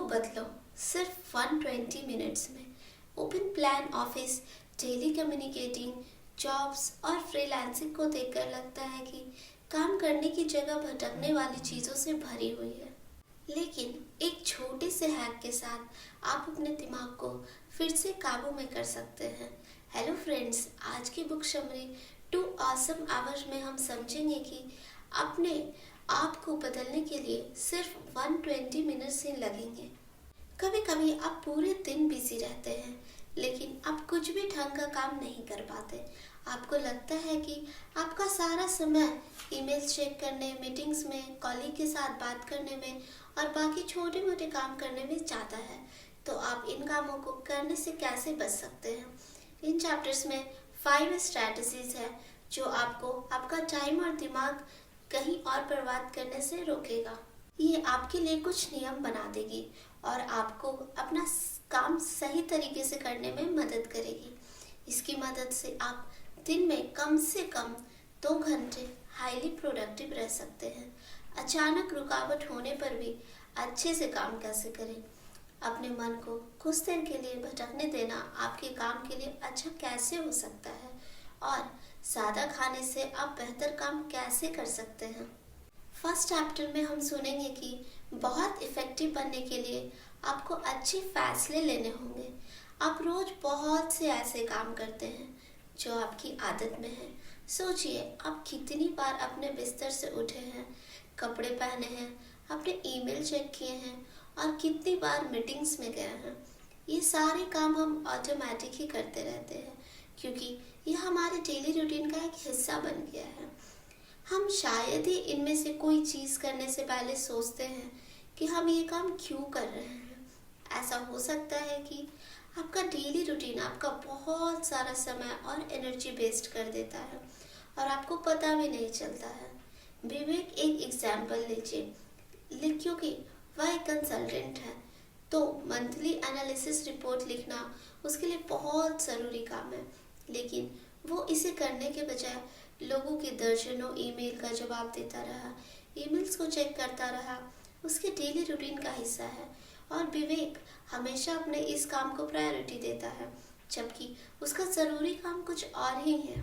बदलो सिर्फ 120 मिनट्स में। Open plan office, daily communicating, jobs और फ्रीलांसिंग को देखकर लगता है कि काम करने की जगह भटकने वाली चीज़ों से भरी हुई है। लेकिन एक छोटे से हैक के साथ आप अपने दिमाग को फिर से काबू में कर सकते हैं। हेलो फ्रेंड्स, आज की बुक समरी 2 ऑसम आवर्स में हम समझेंगे कि अपने आप को बदलने के लिए सिर्फ 120 मिनट्स ही लगेंगे। कभी कभी आप पूरे दिन बिजी रहते हैं, लेकिन आप कुछ भी ढंग का काम नहीं कर पाते। आपको लगता है कि आपका सारा समय ईमेल चेक करने, मीटिंग्स में, कॉलीग के साथ बात करने में और बाकी छोटे मोटे काम करने में जाता है। तो आप इन कामों को करने से कैसे बच सकते हैं? इन चैप्टर्स में 5 स्ट्रैटेजीज है जो आपको आपका टाइम और दिमाग कहीं और बर्बाद करने से रोकेगा। ये आपके लिए कुछ नियम बना देगी और आपको अपना काम सही तरीके से करने में मदद करेगी। इसकी मदद से आप दिन में कम से कम 2 घंटे हाईली प्रोडक्टिव रह सकते हैं। अचानक रुकावट होने पर भी अच्छे से काम कैसे करें? अपने मन को कुछ देर के लिए भटकने देना आपके काम के लिए अच्छा कैसे हो सकता है? और सादा खाने से आप बेहतर काम कैसे कर सकते हैं? फर्स्ट चैप्टर में हम सुनेंगे कि बहुत इफेक्टिव बनने के लिए आपको अच्छे फैसले लेने होंगे। आप रोज बहुत से ऐसे काम करते हैं जो आपकी आदत में है। सोचिए, आप कितनी बार अपने बिस्तर से उठे हैं, कपड़े पहने हैं, अपने ईमेल चेक किए हैं और कितनी बार मीटिंग्स में गए हैं। ये सारे काम हम ऑटोमेटिक ही करते रहते हैं क्योंकि ये हमारे डेली रूटीन का एक हिस्सा बन गया है। हम शायद ही इनमें से कोई चीज़ करने से पहले सोचते हैं कि हम ये काम क्यों कर रहे हैं। ऐसा हो सकता है कि आपका डेली रूटीन आपका बहुत सारा समय और एनर्जी वेस्ट कर देता है और आपको पता भी नहीं चलता है। विवेक एक एग्जाम्पल लीजिए, क्योंकि वह एक कंसल्टेंट है तो मंथली एनालिसिस रिपोर्ट लिखना उसके लिए बहुत ज़रूरी काम है। लेकिन वो इसे करने के बजाय लोगों के दर्जनों ईमेल का जवाब देता रहा, ईमेल्स को चेक करता रहा। उसके डेली रूटीन का हिस्सा है और विवेक हमेशा अपने इस काम को प्रायोरिटी देता है, जबकि उसका ज़रूरी काम कुछ और ही है।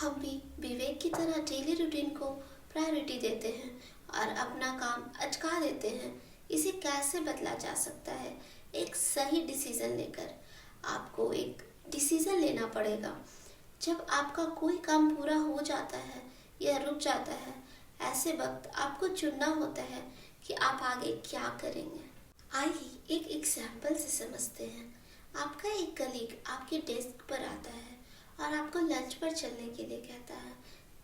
हम भी विवेक की तरह डेली रूटीन को प्रायोरिटी देते हैं और अपना काम अटका देते हैं। इसे कैसे बदला जा सकता है? एक सही डिसीजन लेकर। आपको एक डिसीजन लेना पड़ेगा। जब आपका कोई काम पूरा हो जाता है या रुक जाता है, ऐसे वक्त आपको चुनना होता है कि आप आगे क्या करेंगे। आइए एक एग्जाम्पल से समझते हैं। आपका एक कलीग आपके डेस्क पर आता है और आपको लंच पर चलने के लिए कहता है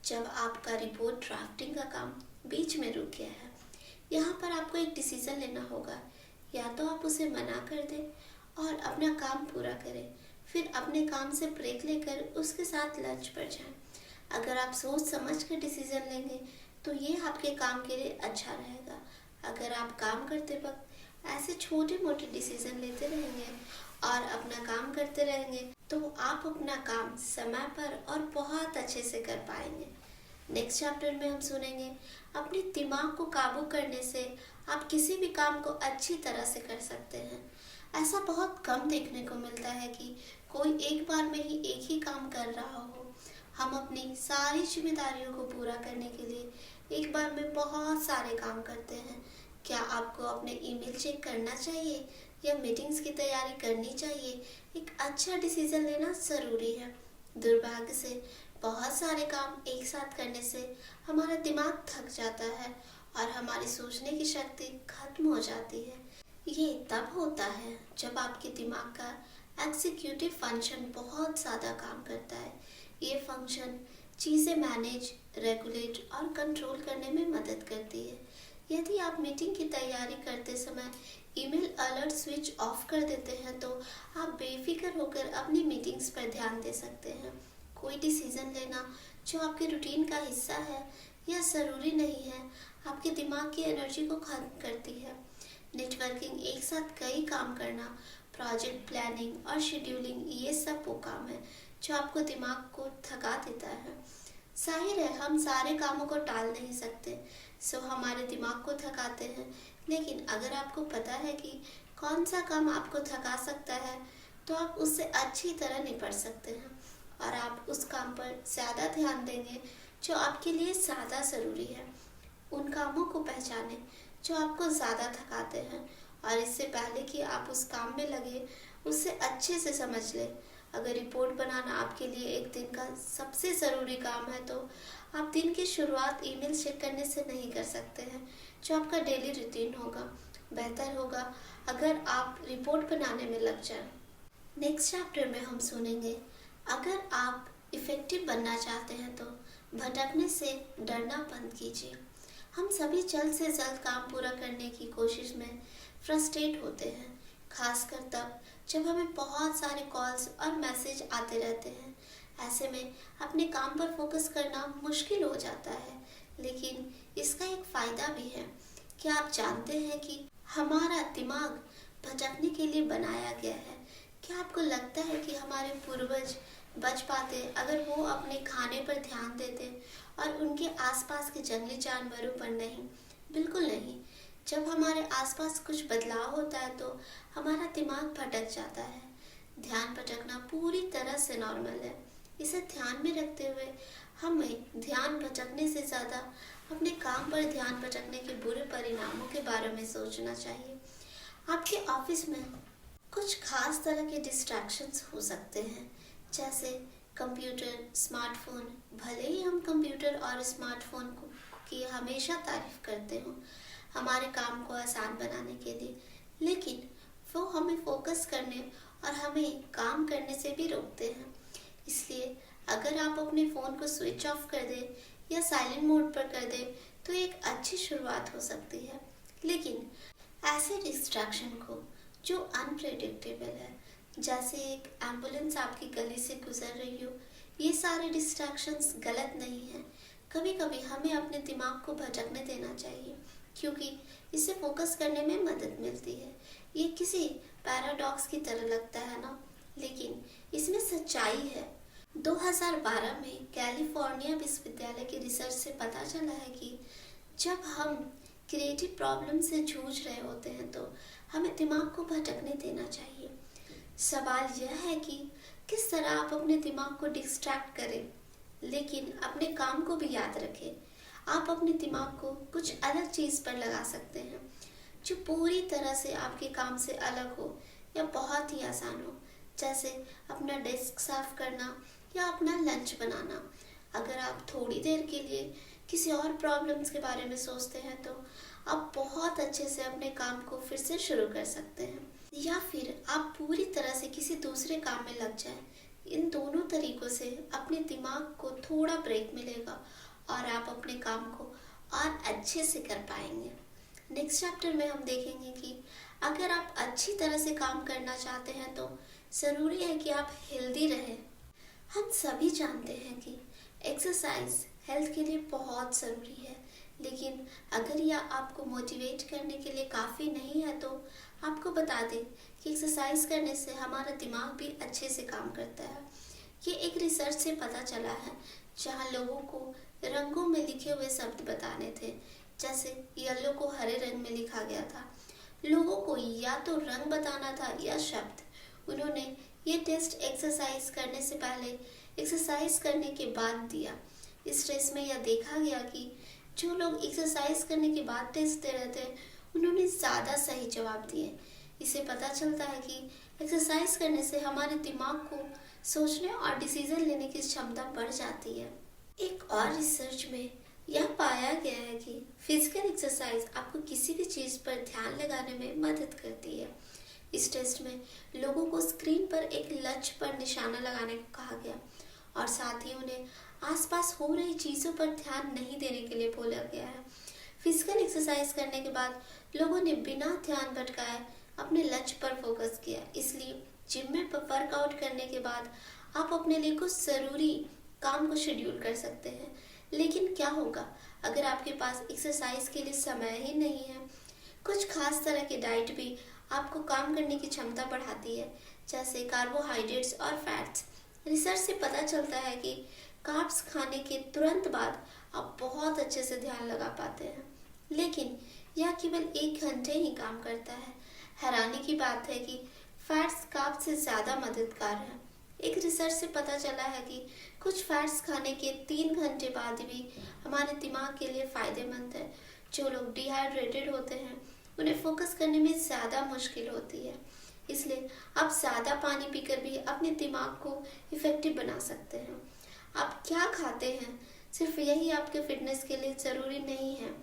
जब आपका रिपोर्ट ड्राफ्टिंग का काम बीच में रुक गया है। यहाँ पर आपको एक डिसीजन लेना होगा। या तो आप उसे मना कर दें और अपना काम पूरा करें, फिर अपने काम से ब्रेक लेकर उसके साथ लंच पर जाएं। अगर आप सोच समझ कर डिसीजन लेंगे तो ये आपके काम के लिए अच्छा रहेगा। अगर आप काम करते वक्त ऐसे छोटे मोटे डिसीजन लेते रहेंगे और अपना काम करते रहेंगे तो आप अपना काम समय पर और बहुत अच्छे से कर पाएंगे। नेक्स्ट चैप्टर में हम सुनेंगे अपने दिमाग को काबू करने से आप किसी भी काम को अच्छी तरह से कर सकते हैं। ऐसा बहुत कम देखने को मिलता है कि कोई एक बार में ही एक ही काम कर रहा हो। हम अपनी सारी जिम्मेदारियों को पूरा करने के लिए एक बार में बहुत सारे काम करते हैं। क्या आपको अपने ईमेल चेक करना चाहिए या मीटिंग्स की तैयारी करनी चाहिए? एक अच्छा डिसीजन लेना ज़रूरी है। दुर्भाग्य से बहुत सारे काम एक साथ करने से हमारा दिमाग थक जाता है और हमारी सोचने की शक्ति खत्म हो जाती है। ये तब होता है जब आपके दिमाग का एग्जीक्यूटिव फंक्शन बहुत ज़्यादा काम करता है। ये फंक्शन चीज़ें मैनेज, रेगुलेट और कंट्रोल करने में मदद करती है। यदि आप मीटिंग की तैयारी करते समय ईमेल अलर्ट स्विच ऑफ कर देते हैं तो आप बेफिक्र होकर अपनी मीटिंग्स पर ध्यान दे सकते हैं। कोई डिसीजन लेना जो आपके रूटीन का हिस्सा है या ज़रूरी नहीं है, आपके दिमाग की एनर्जी को खत्म करती है। नेटवर्किंग, एक साथ कई काम करना, प्रोजेक्ट प्लानिंग और शेड्यूलिंग, ये सब वो काम है जो आपको दिमाग को थका देता है। जाहिर है हम सारे कामों को टाल नहीं सकते, सो हमारे दिमाग को थकाते हैं। लेकिन अगर आपको पता है कि कौन सा काम आपको थका सकता है, तो आप उससे अच्छी तरह निपट सकते हैं और आप उस काम पर ज़्यादा ध्यान देंगे जो आपके लिए ज़्यादा ज़रूरी है। उन कामों को पहचानें जो आपको ज़्यादा थकाते हैं और इससे पहले कि आप उस काम में लगे, उसे अच्छे से समझ लें। अगर रिपोर्ट बनाना आपके लिए एक दिन का सबसे ज़रूरी काम है, तो आप दिन की शुरुआत ईमेल चेक करने से नहीं कर सकते हैं, जो आपका डेली रूटीन होगा। बेहतर होगा अगर आप रिपोर्ट बनाने में लग जाएं। नेक्स्ट चैप्टर में हम सुनेंगे, अगर आप इफ़ेक्टिव बनना चाहते हैं तो भटकने से डरना बंद कीजिए। हम सभी जल्द से जल्द काम पूरा करने की कोशिश में फ्रस्ट्रेट होते हैं, खासकर तब जब हमें बहुत सारे कॉल्स और मैसेज आते रहते हैं। ऐसे में अपने काम पर फोकस करना मुश्किल हो जाता है। लेकिन इसका एक फ़ायदा भी है। क्या आप जानते हैं कि हमारा दिमाग भटकने के लिए बनाया गया है? क्या आपको लगता है कि हमारे पूर्वज बच पाते अगर वो अपने खाने पर ध्यान देते और उनके आसपास के जंगली जानवरों पर नहीं? बिल्कुल नहीं। जब हमारे आसपास कुछ बदलाव होता है तो हमारा दिमाग भटक जाता है। ध्यान भटकना पूरी तरह से नॉर्मल है। इसे ध्यान में रखते हुए हमें ध्यान भटकने से ज़्यादा अपने काम पर ध्यान भटकने के बुरे परिणामों के बारे में सोचना चाहिए। आपके ऑफिस में कुछ खास तरह के डिस्ट्रैक्शंस हो सकते हैं, जैसे कंप्यूटर, स्मार्टफोन। भले ही हम कंप्यूटर और स्मार्टफोन की हमेशा तारीफ करते हो हमारे काम को आसान बनाने के लिए, लेकिन वो हमें फोकस करने और हमें काम करने से भी रोकते हैं। इसलिए अगर आप अपने फ़ोन को स्विच ऑफ कर दें या साइलेंट मोड पर कर दें तो एक अच्छी शुरुआत हो सकती है। लेकिन ऐसे डिस्ट्रैक्शन को जो अनप्रेडिक्टेबल है, जैसे एक एम्बुलेंस आपकी गली से गुजर रही हो, ये सारे डिस्ट्रैक्शंस गलत नहीं हैं। कभी कभी हमें अपने दिमाग को भटकने देना चाहिए, क्योंकि इससे फोकस करने में मदद मिलती है। ये किसी पैराडॉक्स की तरह लगता है ना, लेकिन इसमें सच्चाई है। 2012 में कैलिफोर्निया विश्वविद्यालय की रिसर्च से पता चला है कि जब हम क्रिएटिव प्रॉब्लम से जूझ रहे होते हैं तो हमें दिमाग को भटकने देना चाहिए। सवाल यह है कि किस तरह आप अपने दिमाग को डिस्ट्रैक्ट करें, लेकिन अपने काम को भी याद रखें। आप अपने दिमाग को कुछ अलग चीज़ पर लगा सकते हैं जो पूरी तरह से आपके काम से अलग हो या बहुत ही आसान हो, जैसे अपना डेस्क साफ करना या अपना लंच बनाना। अगर आप थोड़ी देर के लिए किसी और प्रॉब्लम्स के बारे में सोचते हैं तो आप बहुत अच्छे से अपने काम को फिर से शुरू कर सकते हैं, या फिर आप पूरी तरह से किसी दूसरे काम में लग जाएं। इन दोनों तरीकों से अपने दिमाग को थोड़ा ब्रेक मिलेगा और आप अपने काम को और अच्छे से कर पाएंगे। नेक्स्ट चैप्टर में हम देखेंगे कि अगर आप अच्छी तरह से काम करना चाहते हैं तो ज़रूरी है कि आप हेल्दी रहें। हम सभी जानते हैं कि एक्सरसाइज हेल्थ के लिए बहुत ज़रूरी है, लेकिन अगर यह आपको मोटिवेट करने के लिए काफ़ी नहीं है तो आपको बता दें कि एक्सरसाइज करने से हमारा दिमाग भी अच्छे से काम करता है। ये एक रिसर्च से पता चला है, जहाँ लोगों को रंगों में लिखे हुए शब्द बताने थे, जैसे येलो को हरे रंग में लिखा गया था। लोगों को या तो रंग बताना था या शब्द। उन्होंने ये टेस्ट एक्सरसाइज करने से पहले, एक्सरसाइज करने के बाद दिया। इस टेस्ट में यह देखा गया कि जो लोग एक्सरसाइज करने के बाद टेस्ट दे रहे थे, उन्होंने ज़्यादा सही जवाब दिए। इससे पता चलता है कि एक्सरसाइज करने से हमारे दिमाग को सोचने और डिसीजन लेने की क्षमता बढ़ जाती है। एक और रिसर्च में यह पाया गया है कि फिजिकल एक्सरसाइज आपको किसी भी चीज़ पर ध्यान लगाने में मदद करती है। इस टेस्ट में लोगों को स्क्रीन पर एक लक्ष्य पर निशाना लगाने को कहा गया और साथ ही उन्हें आसपास हो रही चीज़ों पर ध्यान नहीं देने के लिए बोला गया है। फिजिकल एक्सरसाइज करने के बाद लोगों ने बिना ध्यान भटकाए अपने लक्ष्य पर फोकस किया। इसलिए जिम में वर्कआउट करने के बाद आप अपने लिए कुछ ज़रूरी काम को शेड्यूल कर सकते हैं। लेकिन क्या होगा अगर आपके पास एक्सरसाइज के लिए समय ही नहीं है? कुछ खास तरह की डाइट भी आपको काम करने की क्षमता बढ़ाती है, जैसे कार्बोहाइड्रेट्स और फैट्स। रिसर्च से पता चलता है कि कार्ब्स खाने के तुरंत बाद आप बहुत अच्छे से ध्यान लगा पाते हैं, लेकिन यह केवल 1 घंटे ही काम करता है। हैरानी की बात है कि फैट्स कार्ब्स से ज़्यादा मददगार हैं। एक रिसर्च से पता चला है कि कुछ फैट्स खाने के 3 घंटे बाद भी हमारे दिमाग के लिए फायदेमंद है। जो लोग डिहाइड्रेटेड होते हैं उन्हें फोकस करने में ज़्यादा मुश्किल होती है, इसलिए आप ज़्यादा पानी पीकर भी अपने दिमाग को इफेक्टिव बना सकते हैं। आप क्या खाते हैं सिर्फ यही आपके फिटनेस के लिए ज़रूरी नहीं है,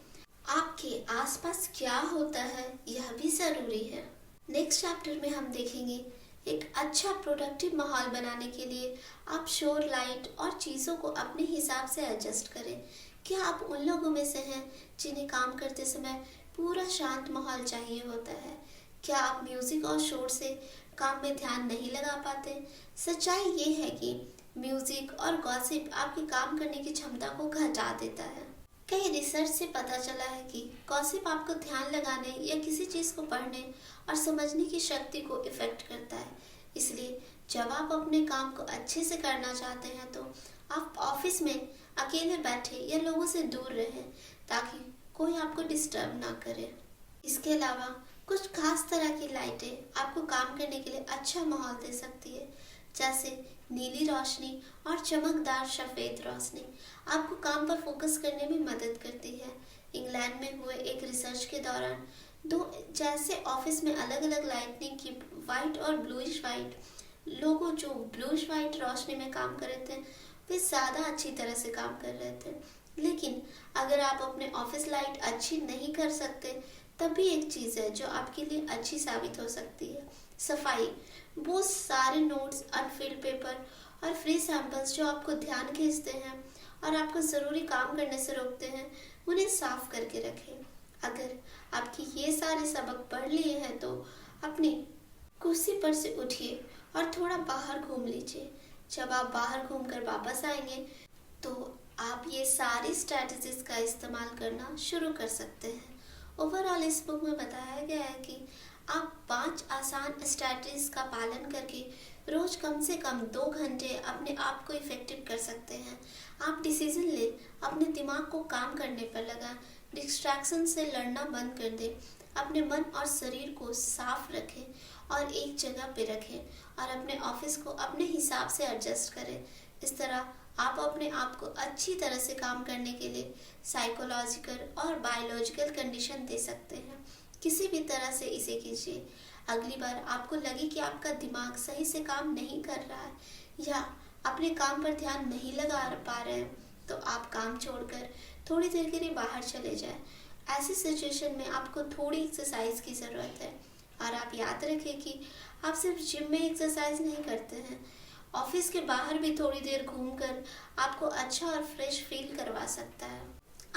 आपके आसपास क्या होता है यह भी ज़रूरी है। नेक्स्ट चैप्टर में हम देखेंगे एक अच्छा प्रोडक्टिव माहौल बनाने के लिए आप शोर, लाइट और चीज़ों को अपने हिसाब से एडजस्ट करें। क्या आप उन लोगों में से हैं जिन्हें काम करते समय पूरा शांत माहौल चाहिए होता है? क्या आप म्यूजिक और शोर से काम में ध्यान नहीं लगा पाते? सच्चाई ये है कि म्यूजिक और गॉसिप आपके काम करने की क्षमता को घटा देता है। कई रिसर्च से पता चला है कि गॉसिप आपको ध्यान लगाने या किसी चीज़ को पढ़ने और समझने की शक्ति को इफेक्ट करता है। इसलिए जब आप अपने काम को अच्छे से करना चाहते हैं तो आप ऑफिस में अकेले बैठे या लोगों से दूर रहें ताकि कोई आपको डिस्टर्ब ना करे। इसके अलावा कुछ खास तरह की लाइटें आपको काम करने के लिए अच्छा माहौल दे सकती है, जैसे नीली रोशनी और चमकदार सफ़ेद रोशनी आपको काम पर फोकस करने में मदद करती है। इंग्लैंड में हुए एक रिसर्च के दौरान जैसे ऑफिस में अलग अलग लाइटनिंग की वाइट और ब्लूइश वाइट लोगों जो ब्लूइश वाइट रोशनी में काम कर रहे थे वे ज़्यादा अच्छी तरह से काम कर रहे थे। लेकिन अगर आप अपने ऑफिस लाइट अच्छी नहीं कर सकते तब भी एक चीज़ है जो आपके लिए अच्छी साबित हो सकती है, सफाई। वो सारे नोट्स, अनफिल्ड पेपर और फ्री सैंपल्स जो आपको ध्यान खींचते हैं और आपको ज़रूरी काम करने से रोकते हैं उन्हें साफ करके रखें। अगर आपके ये सारे सबक पढ़ लिए हैं तो अपनी कुर्सी पर से उठिए और थोड़ा बाहर घूम लीजिए। जब आप बाहर घूमकर वापस आएंगे तो आप ये सारी स्ट्रैटेजीज का इस्तेमाल करना शुरू कर सकते हैं। ओवरऑल इस बुक में बताया गया है कि आप 5 आसान स्ट्रैटेजीज का पालन करके रोज कम से कम 2 घंटे अपने आप को इफेक्टिव कर सकते हैं। आप डिसीजन ले, अपने दिमाग को काम करने पर लगा, डिस्ट्रैक्शन से लड़ना बंद कर दें, अपने मन और शरीर को साफ रखें और एक जगह पे रखें और अपने ऑफिस को अपने हिसाब से एडजस्ट करें। इस तरह आप अपने आप को अच्छी तरह से काम करने के लिए साइकोलॉजिकल और बायोलॉजिकल कंडीशन दे सकते हैं। किसी भी तरह से इसे कीजिए। अगली बार आपको लगे कि आपका दिमाग सही से काम नहीं कर रहा है या अपने काम पर ध्यान नहीं लगा पा रहे हैं तो आप काम छोड़कर थोड़ी देर के लिए बाहर चले जाएं। ऐसी सिचुएशन में आपको थोड़ी एक्सरसाइज की ज़रूरत है और आप याद रखें कि आप सिर्फ जिम में एक्सरसाइज नहीं करते हैं, ऑफिस के बाहर भी थोड़ी देर घूमकर आपको अच्छा और फ्रेश फील करवा सकता है।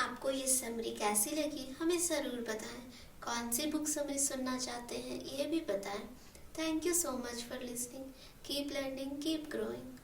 आपको ये समरी कैसी लगी हमें ज़रूर बताएं। कौन सी बुक समरी सुनना चाहते हैं ये भी बताएं। Thank you so much for listening. Keep learning, keep growing.